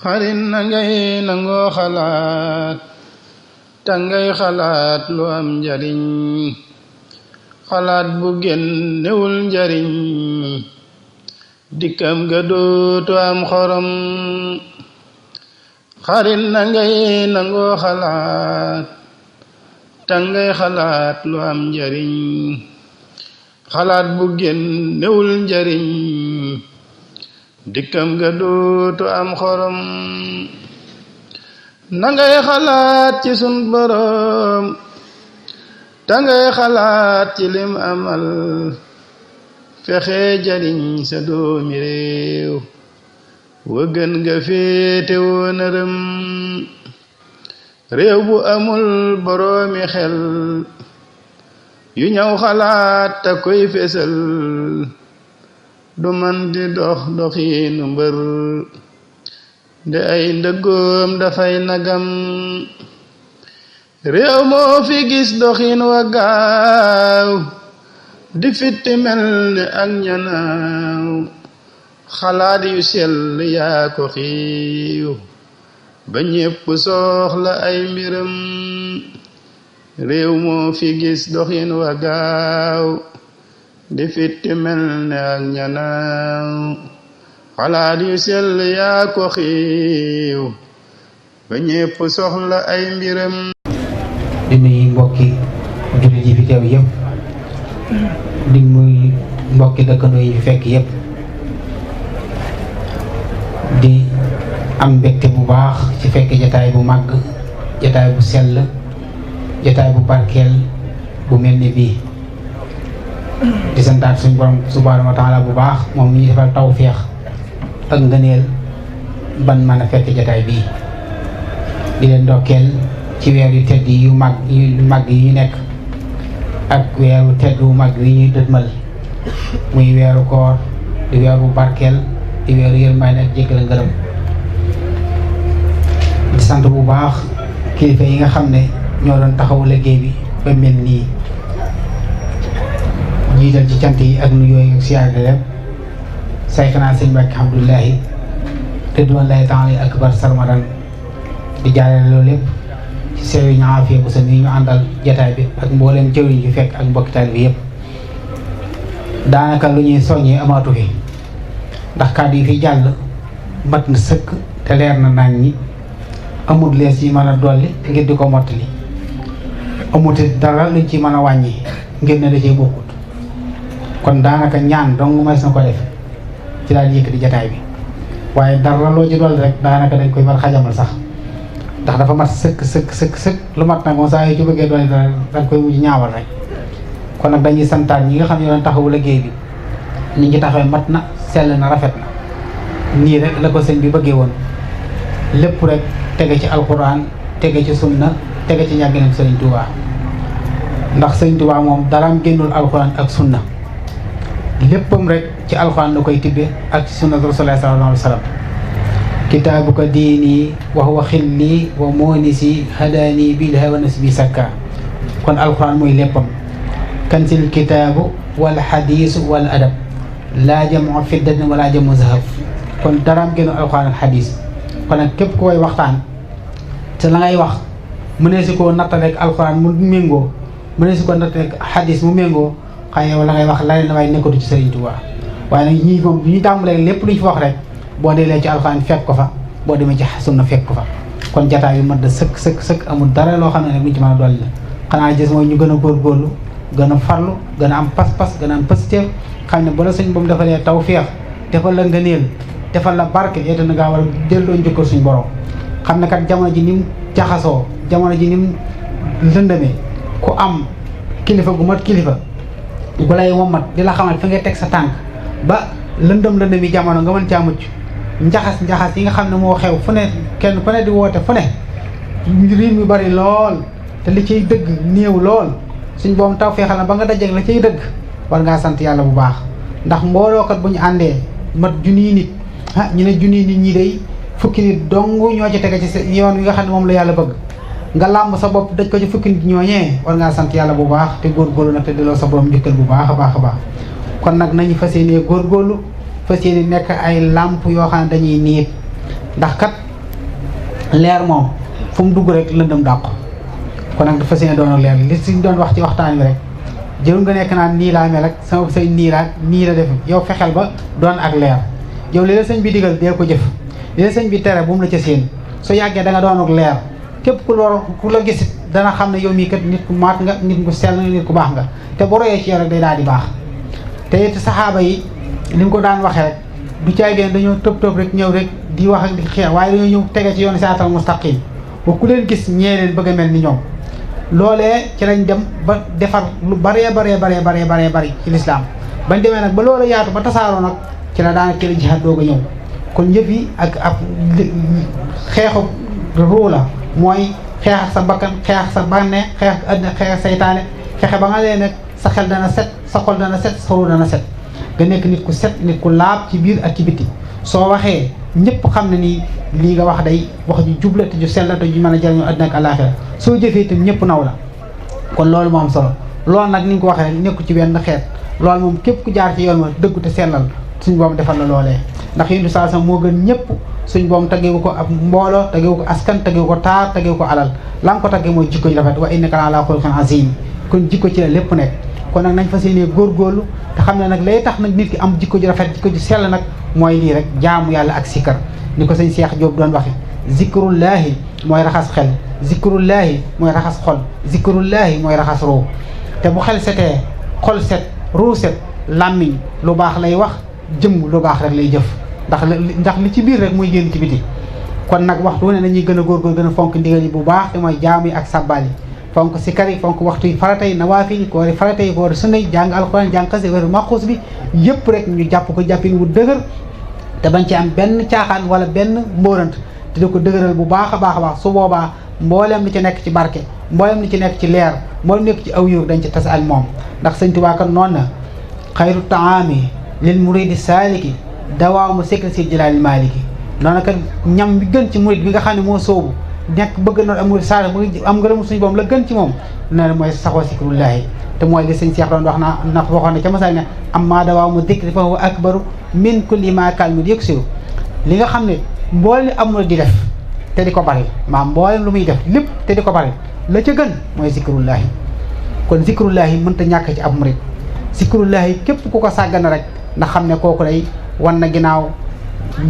xarit na ngay nangoo xalaat te ngay xalaat lu am njariñ xalaat bu génnewul njariñ dikkam ga dootu am xorom xarit na ngay nangoo xalaat te ngay xalaat lu am njariñ xalaat bu génnewul njariñ dikkam ga dootu am xorom na ngay xalaat ci sun borom te ngay xalaat ci lim amal fexe jariñ sa doomi réew wëgën nga féete woonërëm réew bu amul boroomi xel yu ñaw xalaat te koy fesal du man di dox doxiinu mbër de ay ndëggoom dafay nagam réew moo fi gis doxiin wa gaaw di fitti mel ni ak ñanaaw xalaat yu sell yaa ko xiiw ba ñépp soxla ay mbiram réew moo fi gis doxiin wa gaaw di fitti mel ni ak ñanaaw xalaat yu sell yaa ko xiiw ba ñépp soxla ay mbiram. di nuyu mbokki jullit yi fi teew yëpp di nuyu mbokki dëkkandoo yi fi fekk yëpp di am mbégte bu baax ci fekk jataay bu màgg jataay bu sell jataay bu barkeel bu mel ni bii di santaat suñu borom subhaanahu wa taala bu baax moom mi ñu defal tawféex ak ngëneel ban mën a fekk jataay bii di leen ndokkeel ci weer yu tedd yu mag yi ñu nekk ak weeru tedd wu mag yi ñuy dëdmal muy weeru koor di weeru barkeel di weeru yërmande ak jéggal ngërëm di sant bu baax kilifa yi nga xam ne ñoo doon taxawu liggéey bi ba mel nii jiital ci cant yi ak nuyoo yi ak siyaare lépp sayxanaa sëñ Mbàkke Abdullahi ridwanullaahi taala akbar sarmadan di jaarale loolu lépp ci Sëriñ Aafiya bu sa mi ñu àndal jataay bi ak mbooleem jëwriñ fi fekk ak mbokki taalibe bi yëpp daanaka lu ñuy soññee amaatu fi ndax kàddu yi fi jàll mat na sëkk te leer na nañ ñi amul lees yi mën a dolli ngir di ko mottali amut dara luñ ci mën a wàññi ngir ne da cee bokkut kon daanaka ñaan dong may na ko def ci daal yëkkati jataay bi waaye dara loo ci dolli rek daanaka dañ koy war xajamal sax ndax dafa mat sëkk lu mat nag moom saa yoo ci bëggee dolli dara dañ koy mujj ñaawal rek kon nag dañuy santaan ñi nga xam ne doon taxawu liggéey bi ni ngi taxawee mat na sell na rafet na nii rek la ko sëñ bi bëggee woon lépp rek tege ci alquran tege ci sunna tege ci njàngaleem sëriñ Touba ndax sëriñ Touba moom daraam génnul alquran ak sunna léppam rek ci alquran la koy tibbe ak ci sunna rasulullah sallallahu alayhi wa sallam kitaabuka diini wa huwa xilli wa moonisi hadaani bil hawa nasbi sakka kon alquran mooy léppam kansil kitaabu wal xadiisu wal adab laa jamu fiddatin wala jamu zahab kon daraam génnul alquran ak xadiis kon nag képp ku koy waxtaan te la ngay wax mu ne si koo nattaleeg alxuraan mu méngoo mu ne si ko nattaleeg xadis mu méngoo xëy na la ngay wax la leen waaye nekkatu ci Sëriñ Tuubaa waaye nag ñii moom bu ñu tàmbalee lépp lu ñu fi wax rek boo deelee ci alxuraan fekk ko fa boo demee ci sunna fekk ko fa kon jataay bi mat da sëkk amul dara loo xam ne nag lu ñu ci mën a dolli la xanaa gis mooy ñu gën a góorgóorlu gën a farlu gën a am pas-pas gën a am positif xam ne bala suñ boobu defalee tawfeex defal la ngëneel defal la barke yéete na ngaa war a delloo njukkal suñu borom xam ne kat jamono ji ni mu jaxasoo jamono ji ni mu lëndamee ku am kilifa gu mat kilifa gu lay wommat di la xamal fi nga teg sa tànk ba lëndëm yi jamono nga mën caa mucc njaxas yi nga xam ne moo xew fu ne kenn ku ne di woote fu ne riir mi bari lool te li ciy dëgg néew lool suñ boom taw feexal na ba nga dajeeg la ciy dëgg war ngaa sant yàlla bu baax ndax mboolookat bu ñu àndee mat junniy nit ñu ne junniy nit ñi day fukki nit dong ñoo ci tege ci yoon wi nga xam ne moom la yàlla bëgg nga làmb sa bopp daj ko ci fukki nit ñooñee war ngaa sant yàlla bu baax te góorgóorlu nag te delloo sa borom njukkal bu baax a baax a baax kon nag nañu fas yéenee góorgóorlu fas yéene nekk ay làmp yoo xam ne dañuy niit ndax kat leer moom fu mu dugg rek lëndëm dàq kon nag dafa seen doon leer li suñ doon wax ci waxtaan bi rek jël nga nekk naan nii laa mel ak sama say nii la def yow fexeel ba doon ak leer yow li la sëñ bi digal dee ko jëf li la sëñ bi tere bu mu la ca seen su yàggee da nga doon ak leer képp ku la gisit dana xam ne yow mii kat nit ku maat nga nit ku sell nga nit ku baax nga te bu royee ci yow rek day daal di baax te it saxaaba yi li mu ko daan waxee rek du caagéen dañoo tëb rek ñëw rek di wax ak di xeex waaye dañoo ñëw tege ci yoon siraatal mustaqim ba ku leen gis ñee leen bëgg a mel ni ñoom loolee ci lañ dem ba defar lu baree bari ci lislaam bañ demee nag ba loola yaatu ba tasaaroo nag ci la daanaka ci la jihaad doog a ñëw kon yëf yi ak ab xeexu ruu la mooy xeex ak sa bakkan xeex ak sa bànneex xeex ak àddina xeex ak saytaane fexe ba nga leen nag sa xel dana set sa xol dana set sa ruu dana set nga nekk nit ku set nit ku laab ci biir ak ci bitti soo waxee ñëpp xam ne nii lii nga wax day wax ju jubla te ju sell te ju mën a jëriñoo àddina ak àllaaxira soo jëfee itam ñëpp naw la kon loolu moo am solo loolu nag ni nga ko waxee rek nekku ci benn xeet loolu moom képp ku jaar ci yoon ma dëggu te sellal suñ boom defal la loolee ndax yéen saa sax moo gën ñëpp suñ boom taggeewu ko ab mbooloo taggeewu ko askan taggeewu ko taar taggeewu ko alal la nga ko taggee mooy jikko ji rafet wa innaka la ala xuluqin azim kon jikko ci la lépp nekk kon nag nañ fas yéenee góorgóorlu te xam ne nag lay tax nag nit ki am jikko ji rafet jikko ji sell nag mooy lii rek jaamu yàlla ak sikkar ni ko sëñ Cheikh Diop doon waxe zikrullahi mooy raxas xel zikrullahi mooy raxas xol zikrullahi mooy raxas ruu te bu xel setee xol set ruu set làmmiñ lu baax lay wax jëmm lu baax rek lay jëf ndax li ci biir rek muy génn ci biti kon nag waxtu ne nañuy gën a góorgóor gën a fonk ndigal yi bu baax te mooy jaamu yi ak sàbbaal yi fonk sikar yi fonk waxtu yi farata yi nawaafil yi koori farata yi koori sunna yi jàng alxuraan jàng xase wéru maxuus bi yëpp rek ñu jàpp ko jàppin wu dëgër te bañ ci am benn caaxaan wala benn mbóorant te di ko dëgëral bu baax a baax su boobaa mboolem li ci nekk ci barke mboolem li ci nekk ci leer mboolem nekk ci aw yiw dañ ci tas ak moom ndax sëñ Tuubaa kan noonu na xayru taami lil muridi saaliki dawaamu sikri si jëlaali maaliki noonu kat ñam bi gën ci murid bi nga xam ne moo soobu nekk bëgg na am murid saali am ngërëmu suñu boom la gën ci moom ne mooy saxoo sikrullaahi te mooy li sëñ Cheikh doon wax na waxoon ne ca masal ne amma dawaamu dikri fa huwa akbaru min kulli ma kalmi yëg siw li nga xam ne mboolem am murid di def te di ko bari maam mboolem lu muy def lépp te di ko bari la ca gën mooy zikrullaahi kon zikrullaahi mënta ñàkk ci ab murid zikrullaahi képp ku ko sàggana rek ndax xam ne kooku day wan na ginnaaw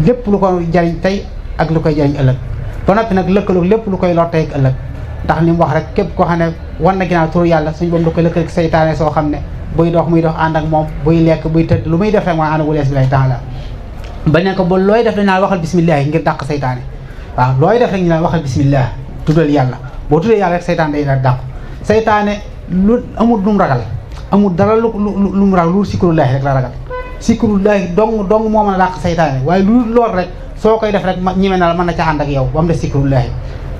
lépp lu ko jariñ tey ak lu koy jariñ ëllëg ba noppi nag lëkkaloog lépp lu koy lor tey ak ëllëg ndax li mu wax rek képp koo xam ne wan na ginnaaw turu yàlla suñ boobu da koy lëkkaloog saytaane soo xam ne buy dox muy dox ànd ak moom buy lekk buy tëdd lu muy def rek mooy ànd ak wulees bi lay taala bañ ne ko ba looy def dañ naan waxal bisimilah ngir dàq saytaane waaw looy def rek ñu naan waxal bisimilah tuddal yàlla boo tuddee yàlla rek saytaane day daal dàq saytaane lu amul lu mu ragal amul dara lu mu ragal lu sikrullaahi rek la ragal sikrullaahi dong moo mën a dàq saytaane waaye lu lool rek soo koy def rek ñime na la mën na ca ànd ak yow ba mu def sikrullaahi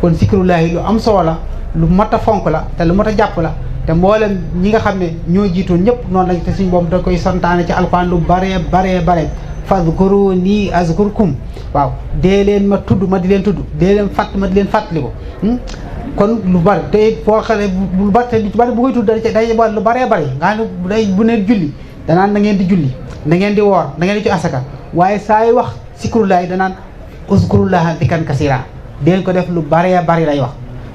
kon sikrullaahi lu am solo la lu mat a fonk la te lu mat a jàpp la te mboolem ñi nga xam ne ñoo jiitoon ñëpp noonu lañ te suñ boobu da koy santaane ci alxuraan lu bare fadkuruni azkurkum waaw dee leen ma tudd ma di leen tudd dee leen fàtt ma di leen fàttaliku kon lu bari te boo xale lu bari te lu bari bu koy tudd day lu baree bari nga xam ne day bu ne julli danaan na ngeen di julli na ngeen di woor na ngeen di ci asaka waaye saa yu wax sikrullahi danaan uzkurullaha dikran kasira deen ko def lu baree bari lay wax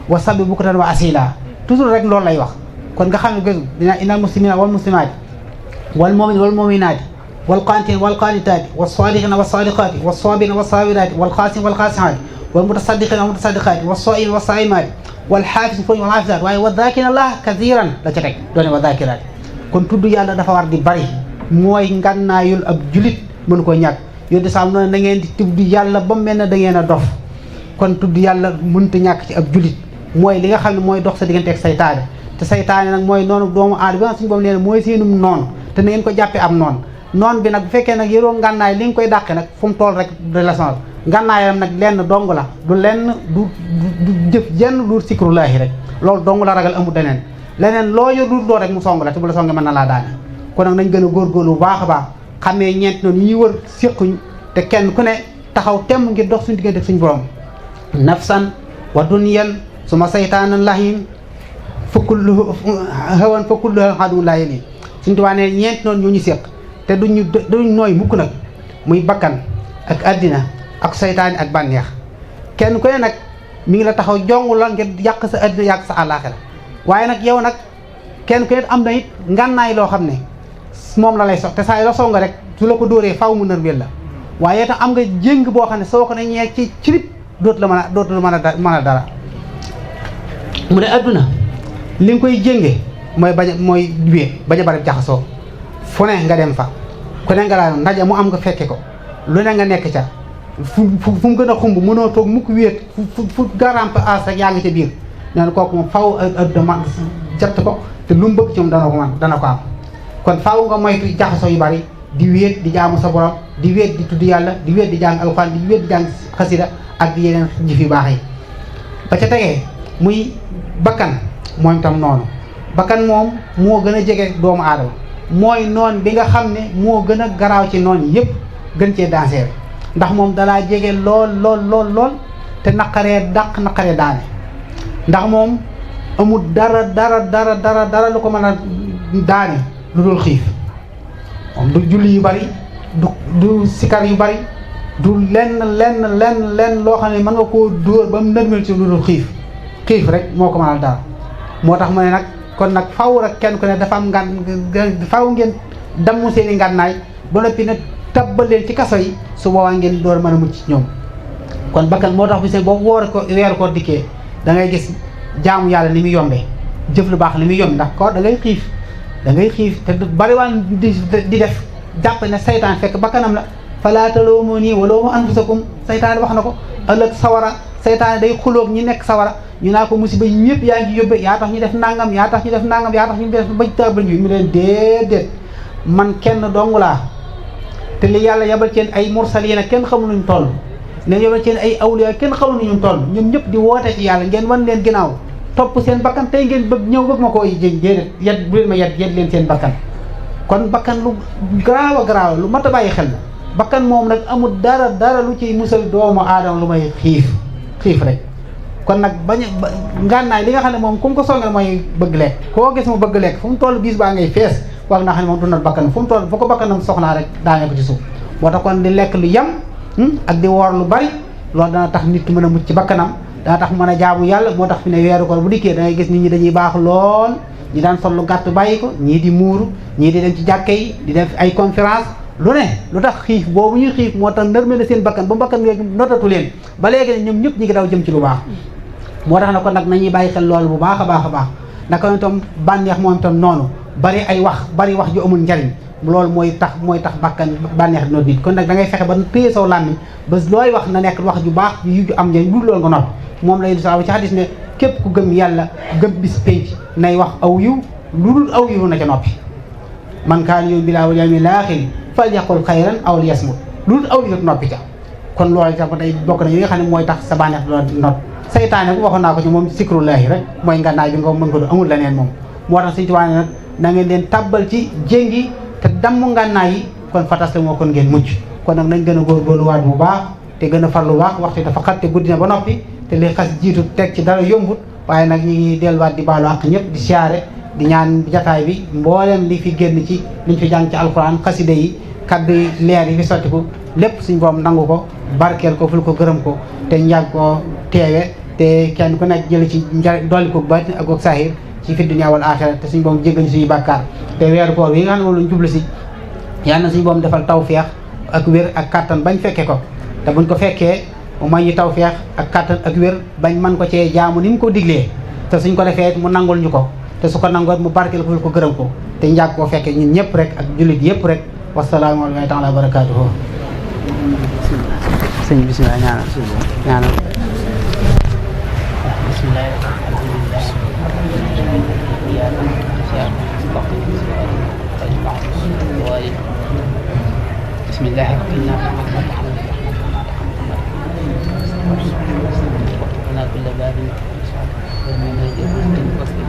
wa sabbi bukratan wa asila toujours rek loolu lay wax kon nga xam ne gëstu dina innal muslimina wal muslimaati wal mu'minina wal mu'minaati wal qaanitiin wal qaanitaati was saadiqiina was saadiqaati was saabiriina was saabiraati wal xaasimiina wal xaasimaati wal mutasaddiqiina wal mutasaddiqaati was saa'imiina was saa'imaati wal xaafiziina furujahum wal xaafizaati waaye wa zaakiriina llaaha kasiiran la ca teg doone wa zaakiraati kon tudd yàlla dafa war di bari mooy ngànnaayul ab julit mënu ko ñàkk yónni saam noonu na ngeen di tudd yàlla ba mel ne da ngeen a dof kon tudd yàlla mënta ñàkk ci ab julit mooy li nga xam ne mooy dox sa diggante ak saytaane te saytaane nag mooy noonu doomu aadama suñu boobu nee na mooy seenum noonu te na ngeen ko jàppee am noonu bi nag bu fekkee nag yoroo ngànnaay li nga koy dàqe nag fu mu toll rek relation ngànnaayam nag lenn dong la du lenn du jëf jenn lu sikrullaahi rek loolu dong la ragal amul leneen loo yor lu doo rek mu song la te bu la songee mën na laa daane kon nag nañ gën a góorgóorlu bu baax a baax xamee ñeent noonu ñuy wër séquñ te kenn ku ne taxaw temm ngir dox suñu diggante ak suñu borom nafsan wa dunyan suma saytaanan lahin fakkullu hawan fakkullu xadu laa yéen suñu tubaab ne ñeent noonu ñu séq te duñ nooy mukk nag muy bakkan ak àddina ak seytaane ak bànneex kenn ku ne nag mi ngi la taxaw jongu la ngir yàq sa àddina yàq sa àllaaxira waaye nag yow nag kenn ku ne am na it ngànnaay loo xam ne moom la lay sox te saa yi la song rek su la ko dóoree faaw mu nërmeel la waaye itam am nga jéng boo xam ne soo ko ne ñee ci cirib dootu la mën a dara mu ne adduna li nga koy jénge mooy wéet bañ a bari jaxasoo fu ne nga dem fa ku ne nga laa ndaje mu am nga fekke ko lu ne nga nekk ca fu mu gën a xumb mënoo toog mukk wéet fu garampe as rek yaa ngi ca biir neen kooku moom faaw adduna man jatt ko te lu mu bëgg ci moom dana ko am kon faaw nga moytu jaxasoo yu bari di wéet di jaamu sa borom di wéet di tudd yàlla di wéet di jàng alxuraan di wéet di jàng xasida ak di yeneen jëf yu baax yi ba ca tegee muy bakkan moom tam noonu bakkan moom moo gën a jege doomu aadama mooy noon bi nga xam ne moo gën a garaaw ci noon yépp gën cee danseer ndax moom dalaa jege lool te naqaree daane ndax moom amul dara lu ko mën a daane lu dul xiif moom du julli yu bari du sikar yu bari du lenn loo xam ne mën nga koo dóor ba mu nërmel ci lu dul xiif rek moo ko mënal dara moo tax mu ne nag kon nag faw rek kenn ku ne dafa am faw ngeen dammu seen i ngànnaay ba noppi nag tabbal leen ci kaso yi su boobaa ngeen door mën a mucc ci ñoom kon bakkan moo tax bi seen boobu weeru ko dikkee da ngay gis jaamu yàlla ni muy yombee jëf lu baax li muy yomb ndax ko da ngay xiif te bariwaan di def jàpp ne saytaan fekk bakkanam la falaa taluumuunii wa luumuu anfusakum saytaan wax na ko ëllëg sawara saytaan day xuloog ñi nekk sawara ñu naa ko musiba yi yëpp yaa ngi yóbbe yaa tax ñu def nangam yaa tax ñu def bañ tàbbal ñu mu leen déedéet man kenn dong laa te li yàlla yabal ceen ay mursaliina kenn xamul nuñ toll ne yabal ceen ay awliya kenn xamul nuñu toll ñoom ñëpp di woote ci yàlla ngeen wan leen ginnaaw topp seen bakkan tey ngeen bëgg ma koo jëñ déedéet yet bu leen ma yet leen seen bakkan kon bakkan lu garaaw lu mat a bàyyi xel la bakkan moom nag amul dara lu ciy musal doomu aadama lu may xiif rek kon nag ngànnaay li nga xam ne moom ku mu ko songal mooy bëgg lekk koo gis mu bëgg lekk fu mu toll bis baa ngay fees wax naa xam ne moom du nat bakkan fu mu toll fu ko bakkanam soxlaa rek daane ko ci suuf moo tax kon di lekk lu yem ak di woor lu bari loolu dana tax nit ki mën a mucc ci bakkanam dana tax mën a jaamu yàlla moo tax fi ne weeru koor bu dikkee da ngay gis nit ñi dañuy baax lool ñi daan sol lu gàtt bàyyi ko ñii di muuru ñii di dem ci jàkke yi di def ay conférence lu ne lu tax xiif boobu ñuy xiif moo tax nërmee na seen bakkan ba bakkan léegi notatu leen ba léegi ñoom ñëpp ñi ngi daw jëm ci lu baax moo tax na kon nag nañuy bàyyi xel loolu bu baax a baax naka itam bànneex moom itam noonu bari wax ju amul njariñ loolu mooy tax bakkan bànneex dina nit kon nag da ngay fexe ba téye saw làmmiñ ba looy wax na nekk wax ju baax ju am njariñ lu loolu nga noppi moom lay sa ci xadis ne képp ku gëm yàlla gëm bis pénc nay wax aw yiw lu dul aw yiw na ca noppi man kaana yu'minu billaahi wal yawmil aaxir falyaqul xayran aw liyasmut lu dul aw yiw noppi ca kon loolu itam day bokk na yi nga xam ne mooy tax sa bànneex du not saytaane bu waxoon naa ko ci moom sikrullaahi rek mooy ngànnaay bi nga mën ko do amul leneen moom moo tax Sëñ Tuubaa nag na ngeen leen tàbbal ci jéngi te damm ngànnaay yi kon fatas la moo kon ngeen mucc kon nag nañ gën a góorgóorluwaat bu baax te gën a farlu baax waxtu dafa xat te guddi na ba noppi te li xas jiitu teg ci dara yombut waaye nag ñi ngi delluwaat di baalu àq ñëpp di siyaare di ñaan jataay bi mboolem li fi génn ci liñ fi jàng ci alxuraan xasida yi kaddu yi leer yi fi sottiku lépp suñ boom nangu ko barkeel ko ful ko gërëm ko te njàng ko teewe te kenn ku nekk jël ci dolli ko baatin ak ak saahir ci fi dunya wal aaxira te suñ boom jéggal ñu suñu bàkkaar te weeru koor yi nga xam ne moom lañ jublu si yàlla na suñ boom defal tawfeex ak wér ak kattan bañ fekke ko te buñ ko fekkee mu may ñu tawfeex ak kattan ak wér bañ man ko cee jaamu ni mu ko diglee te suñ ko defee mu nangul ñu ko te su ko nangoot mu barkeel ko ful ko gërëm ko te njàng koo fekkee ñun ñëpp rek ak jullit yëpp rek wasalaamu alaykum taala wa barakaatuhu sëñ bismillah ñaanal bismillah bismillah كل باب ومن